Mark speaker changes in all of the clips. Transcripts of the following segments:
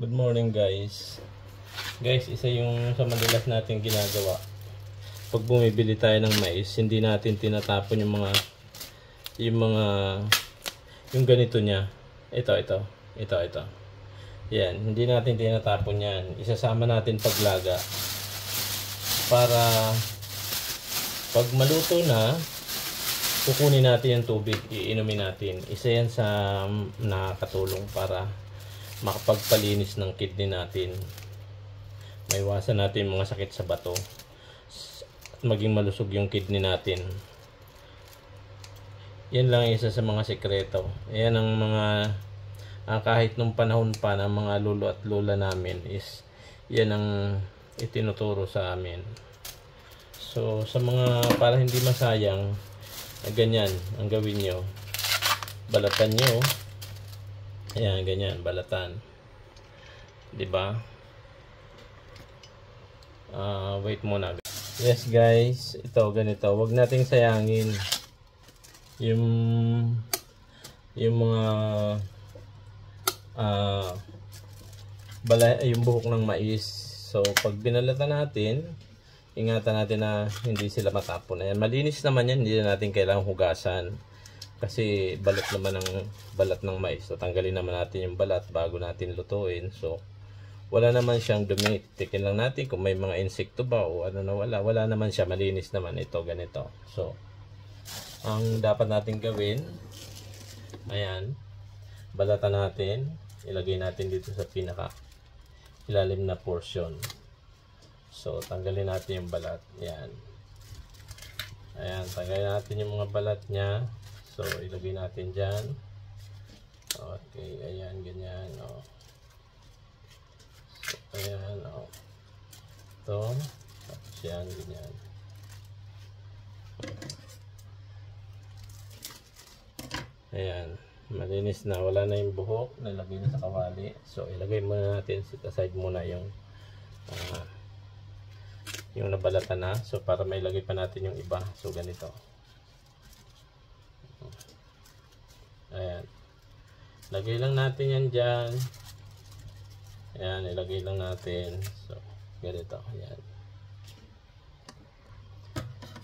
Speaker 1: Good morning guys. Guys, isa yung sa madalas natin ginagawa. Pag bumibili tayo ng mais, hindi natin tinatapon yung ganito niya. Ito. Yan, hindi natin tinatapon yan. Isasama natin paglaga. Para pag maluto na, kukunin natin yung tubig, iinumin natin. Isa yan sa nakakatulong para makapagpalinis ng kidney natin. Maiwasan natin mga sakit sa bato at maging malusog yung kidney natin. Yan lang isa sa mga sekreto. Yan ang mga kahit nung panahon pa ng mga lolo at lola namin is yan ang itinuturo sa amin. So sa mga para hindi masayang, ganyan ang gawin nyo. Balatan nyo. Ayan, ganyan, balatan. 'Di ba? Wait muna. Yes guys, ito ganito. Huwag nating sayangin yung mga yung buhok ng mais. So pag binalatan natin, ingatan natin na hindi sila matapon. Ayan, malinis naman yan, hindi natin kailangang hugasan. Kasi balat naman ng balat ng mais. So tanggalin naman natin yung balat bago natin lutuin. So wala naman siyang dumi. Tikin lang natin kung may mga insekto ba o ano na wala. Wala naman siya, malinis naman ito ganito. So ang dapat natin gawin, ayan, balatan natin, ilagay natin dito sa pinaka ilalim na portion. So tanggalin natin yung balat. Ayan. Ayan, tanggalin natin yung mga balat niya. So, ilagay natin dyan. Okay, ayan, ganyan, o. So, ayan, o. Ito. Tapos yan, ganyan. Ayan, malinis na. Wala na yung buhok. Nalagay na sa kawali. So, ilagay muna natin. Set aside muna yung nabalatan na. So, para may ilagay pa natin yung iba. So, ganito. Ayan. Lagay lang natin yan dyan. Ayan, ilagay lang natin. So, ganito. Ayan.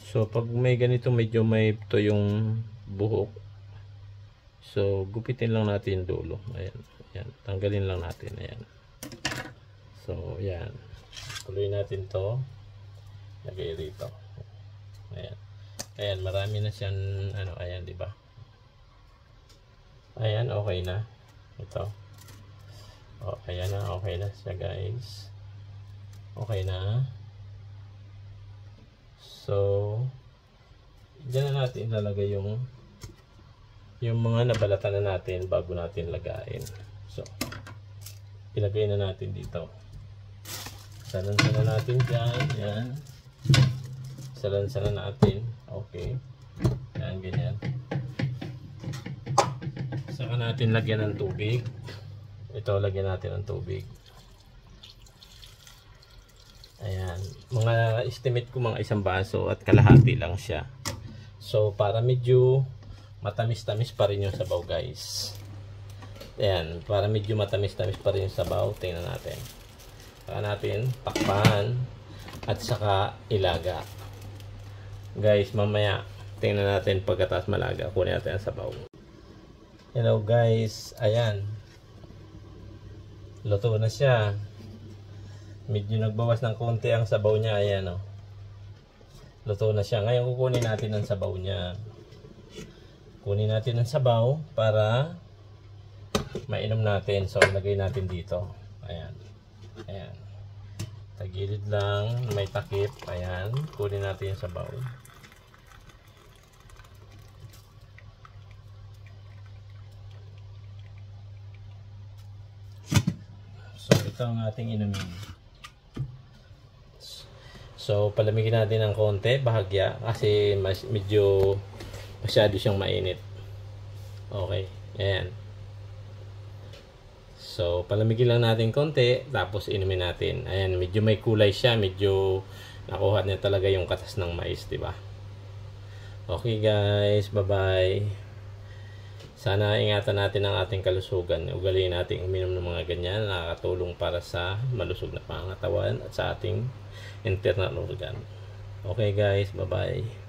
Speaker 1: So, pag may ganito, medyo may ito yung buhok. So, gupitin lang natin yung dulo. Ayan. Ayan. Tanggalin lang natin. Ayan. So, ayan. Tuloy natin to. Lagay rito. Ayan. Ayan, marami na siyang, ayan, diba? Ayan, okay na. Ito. O, ayan na. Okay na siya, guys. Okay na. So, dyan na natin ilalagay yung mga nabalatan na natin bago natin lagain. So, ilagay na natin dito. Salansan na natin dyan. Ayan. Salansan na natin. Okay. Ayan, ganyan. Saka natin lagyan ng tubig. Ito, lagyan natin ng tubig. Ayan. Mga estimate ko mga 1 baso at kalahati lang siya. So, para medyo matamis-tamis pa rin yung sabaw, guys. Ayan. Para medyo matamis-tamis pa rin yung sabaw. Tingnan natin. Saka natin takpan at saka ilaga. Guys, mamaya tingnan natin pagkatapos malaga. Kunin natin ang sabaw. Hello guys, ayan, luto na siya. Medyo nagbawas ng konti ang sabaw niya. Ayan, o. Luto na siya. Ngayon kukunin natin ang sabaw niya. Kunin natin ang sabaw para mainom natin. So ilagay natin dito. Ayan. Ayan. Tagilid lang, may takip. Ayan, kunin natin yung sabaw. So, ito ang ating inumin. So, palamigin natin ng konti, bahagya, kasi medyo masyado siyang mainit. Okay, ayan. So, palamigin lang natin konti, tapos inumin natin. Ayan, medyo may kulay siya, medyo nakuha niya talaga yung katas ng mais, diba? Okay guys, bye-bye. Sana ingatan natin ang ating kalusugan. Ugaliin natin uminom ng mga ganyan. Nakakatulong para sa malusog na pangangatawan at sa ating internal organ. Okay guys, bye-bye.